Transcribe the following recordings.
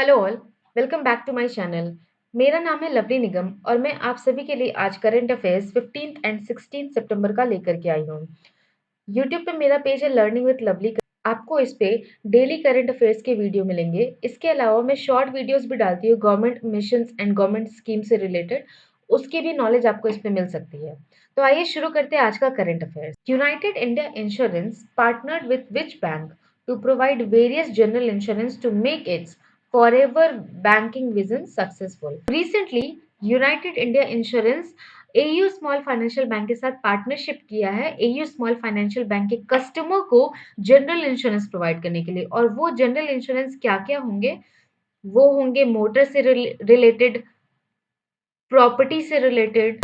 Hello all, welcome back to my channel. मेरा नाम है लवली निगम और मैं आप सभी के लिए आज करंट अफेयर्स 15 एंड 16 सितंबर का लेकर के आई हूँ। यूट्यूब पे मेरा पेज है लर्निंग विद लवली। आपको इस पे डेली करंट अफेयर्स के वीडियो मिलेंगे। इसके अलावा मैं शॉर्ट वीडियोस भी डालती हूँ government missions and government scheme से रिलेटेड। उसकी भी नॉलेज आपको इस पे मिल सकती है। तो आइए शुरू करते हैं आज का current affairs. United India insurance partnered with which bank to provide various general insurance to make its forever banking vision successful. Recently, United India Insurance AU small financial bank के साथ पार्टनरशिप किया है एयू स्मॉल फाइनेंशियल बैंक के customer को general insurance provide करने के लिए। और वो जनरल इंश्योरेंस क्या क्या होंगे? वो होंगे मोटर से रिलेटेड, प्रॉपर्टी से रिलेटेड,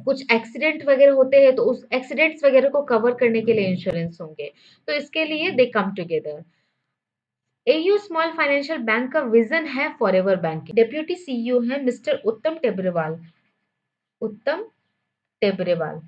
कुछ एक्सीडेंट वगैरह होते हैं तो उस एक्सीडेंट्स वगैरह को कवर करने के लिए इंश्योरेंस होंगे। तो इसके लिए they come together. AU small financial bank का विजन है फॉरएवर बैंकिंग। डेप्यूटी सीईओ है मिस्टर उत्तम टेबरेवाल। उत्तम टेबरेवाल।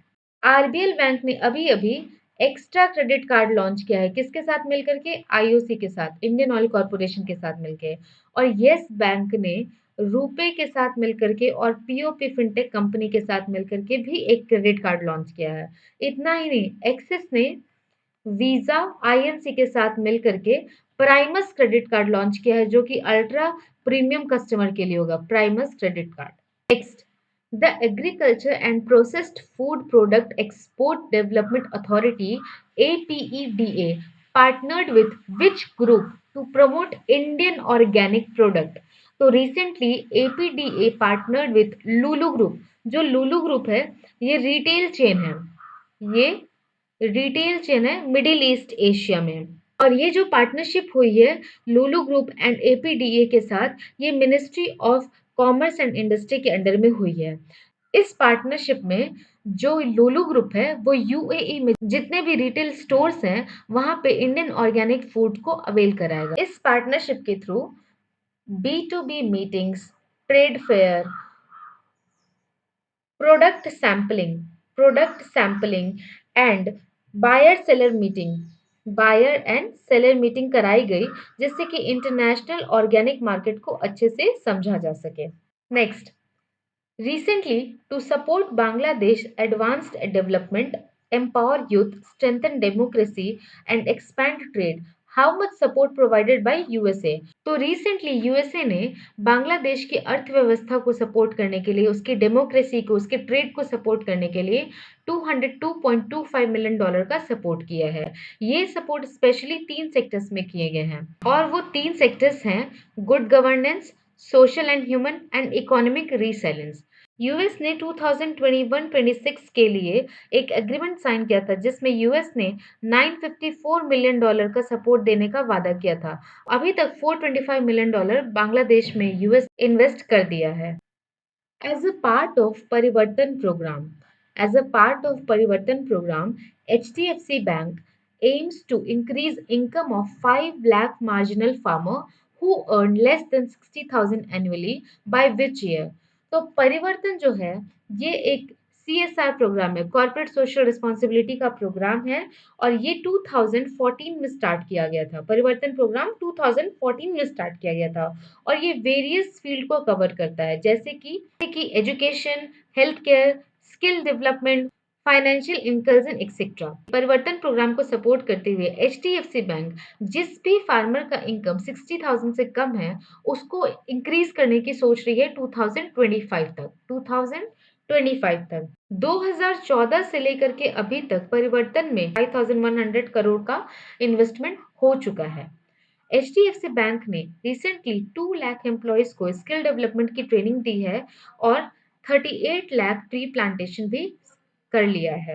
आरबीएल बैंक ने अभी अभी एक्स्ट्रा क्रेडिट कार्ड लॉन्च किया है। किसके साथ मिलकर के? आईओसी के साथ, इंडियन ऑयल कॉर्पोरेशन के साथ मिलकर। और येस बैंक ने रुपे के साथ मिलकर के और पीओपी फिनटेक कंपनी के साथ मिलकर के भी एक क्रेडिट कार्ड लॉन्च किया है। इतना ही नहीं, एक्सिस ने वीजा आईएनसी के साथ मिलकर के प्राइमस क्रेडिट कार्ड लॉन्च किया है, जो कि अल्ट्रा प्रीमियम कस्टमर के लिए होगा। Primus credit card. Next, the agriculture and processed food product export development authority APEDA partnered with which group to promote Indian organic product? तो recently APEDA partnered with Lulu group. जो Lulu group है ये retail chain है। ये retail chain है middle east Asia में। और ये जो पार्टनरशिप हुई है लुलु ग्रुप एंड एपीडीए के साथ, ये ministry of commerce and industry के अंडर में हुई है। इस पार्टनरशिप में जो लुलु ग्रुप है वो यूएई में जितने भी रिटेल स्टोर्स हैं वहां पे इंडियन ऑर्गेनिक फूड को अवेल कराएगा। इस पार्टनरशिप के through B to B meetings, trade fair, product sampling product sampling and buyer and seller meeting कराई गई, जिससे कि इंटरनेशनल ऑर्गेनिक मार्केट को अच्छे से समझा जा सके। Next, recently to support Bangladesh advanced development, empower youth, strengthen democracy and expand trade, how much support provided by USA? तो रिसेंटली यूएसए ने बांग्लादेश की अर्थव्यवस्था को सपोर्ट करने के लिए, उसकी डेमोक्रेसी को, उसके ट्रेड को सपोर्ट करने के लिए $202.25 मिलियन का सपोर्ट किया है। ये सपोर्ट स्पेशली 3 सेक्टर्स में किए गए हैं और वो 3 सेक्टर्स हैं good governance, social and human and economic resilience. US ने 2021-26 के लिए एक एग्रीमेंट साइन किया था जिसमें यूएस ने $954 मिलियन का सपोर्ट देने का वादा किया था। अभी तक $425 मिलियन बांग्लादेश में यूएस इन्वेस्ट कर दिया है। As a part of Parivartan program, as a part of Parivartan program, HDFC Bank aims to increase income of 5 lakh marginal farmer who earn less than 60,000 annually by which year? तो परिवर्तन जो है ये एक CSR programme है, corporate social responsibility का programme है और ये 2014 में स्टार्ट किया गया था। परिवर्तन प्रोग्राम 2014 में स्टार्ट किया गया था और ये वेरियस फील्ड को कवर करता है, जैसे कि education, health care, skill development, financial inclusion etcetera. परिवर्तन प्रोग्राम को सपोर्ट करते हुए एचडीएफसी बैंक जिस भी फार्मर का इनकम 60,000 से कम है उसको इंक्रीज करने की सोच रही है 2025 तक। 2014 से लेकर के अभी तक परिवर्तन में 5100 करोड़ का इन्वेस्टमेंट हो चुका है। एचडीएफसी बैंक ने रिसेंटली 2 लाख एम्प्लॉयज को स्किल डेवलपमेंट की ट्रेनिंग दी है और 38 लाख ट्री प्लांटेशन भी कर लिया है।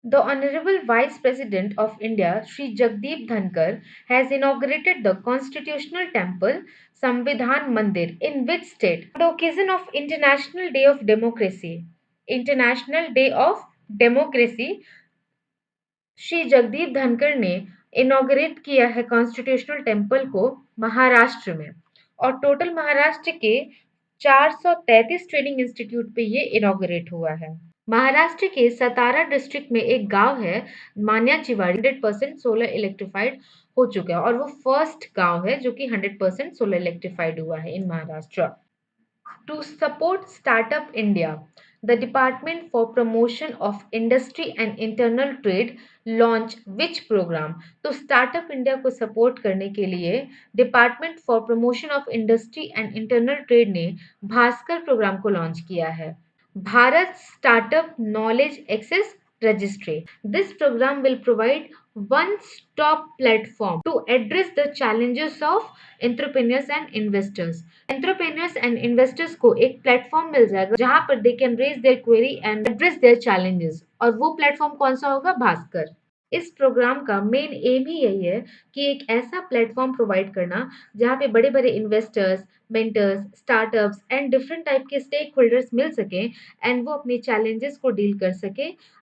The Honorable Vice President of India, Sri Jagdeep Dhankar, has inaugurated the Constitutional Temple Samvidhan Mandir in which state? On the occasion of International Day of Democracy. International Day of Democracy, Shri Jagdeep Dhankhar ने inaugurate किया है constitutional temple को महाराष्ट्र में। और total Maharashtra के 433 training institute पे ये inaugurate हुआ है। महाराष्ट्र के सतारा डिस्ट्रिक्ट में एक गांव है मान्याचिवाड़ी, 100% सोलर इलेक्ट्रिफाइड, हो चुका है और वो फर्स्ट गांव है जो कि 100% सोलर इलेक्ट्रिफाइड हुआ है इन Maharashtra. To support Startup India, the Department for Promotion of Industry and Internal Trade launch which program? तो स्टार्टअप इंडिया को सपोर्ट करने के लिए department for promotion of industry and internal trade ने भास्कर प्रोग्राम को लॉन्च किया है। Bharat Startup Knowledge Access Registry. This program will provide one-stop platform to address the challenges of entrepreneurs and investors. Entrepreneurs and investors को एक platform मिल जाएगा जहां पर they can raise their query and address their challenges, और वो platform कौन सा होगा? भास्कर। इस प्रोग्राम का मेन एम ही यही है कि एक ऐसा प्लेटफॉर्म प्रोवाइड करना जहाँ पे बड़े बड़े investors, mentors, startups and different type के स्टेक होल्डर्स मिल सके एंड वो अपने चैलेंजेस को डील कर सके।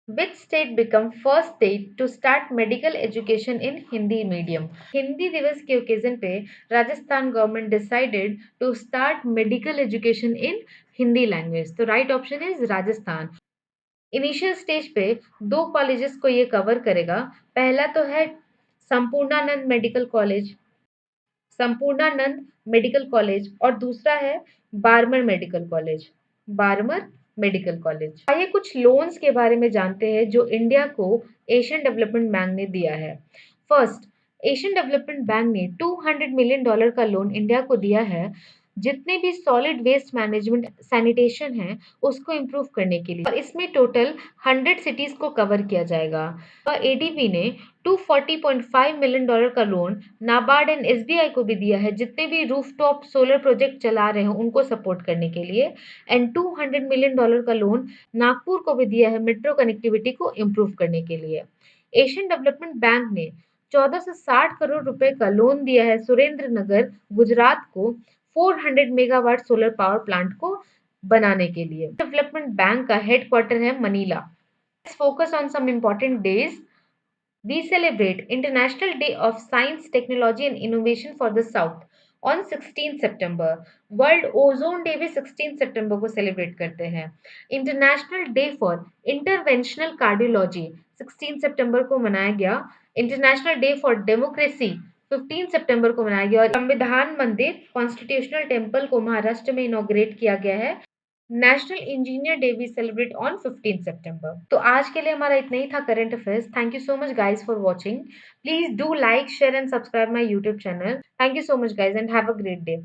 Which state become first state to start medical education in Hindi medium? Hindi दिवस के ओकेजन पे Rajasthan government decided to start medical education in Hindi language. तो right option is Rajasthan. Initial stage पे दो कॉलेजेस को ये कवर करेगा। पहला तो है Sampurnanand medical college, Sampurnanand medical college, और दूसरा है Barmer medical college, Barmer medical college. आइए कुछ लोन्स के बारे में जानते हैं जो इंडिया को एशियन डेवलपमेंट बैंक ने दिया है। फर्स्ट, एशियन डेवलपमेंट बैंक ने $200 मिलियन का लोन इंडिया को दिया है जितने भी सॉलिड वेस्ट मैनेजमेंट सैनिटेशन है उसको इम्प्रूव करने के लिए, और इसमें टोटल 100 सिटीज को कवर किया जाएगा। और एडीबी ने $240.5 मिलियन का लोन नाबार्ड एंड एसबीआई को भी दिया है जितने भी रूफटॉप सोलर प्रोजेक्ट चला रहे हैं उनको सपोर्ट करने के लिए। एंड $200 मिलियन का लोन नागपुर को भी दिया है मेट्रो कनेक्टिविटी को इम्प्रूव करने के लिए। एशियन डेवलपमेंट बैंक ने 1460 करोड़ रुपए का लोन दिया है सुरेंद्र नगर गुजरात को 400 मेगावाट सोलर पावर प्लांट को बनाने के लिए। डेवलपमेंट बैंक का हेडक्वार्टर है Manila. Let's focus on some important days. We celebrate International Day of Science, Technology and Innovation for the South on 16 September. World ozone day भी 16 सितंबर को celebrate करते हैं। International day for interventional cardiology 16 सितंबर को मनाया गया। International day for democracy 15 सितंबर को मनाया गया और संविधान मंदिर कॉन्स्टिट्यूशनल टेम्पल को महाराष्ट्र में इनॉग्रेट किया गया है। National engineer day we celebrate on 15 सितंबर। तो आज के लिए हमारा इतना ही था current affairs. Thank you so much guys for watching. Please do like share and subscribe my YouTube channel. Thank you so much guys and have a great day.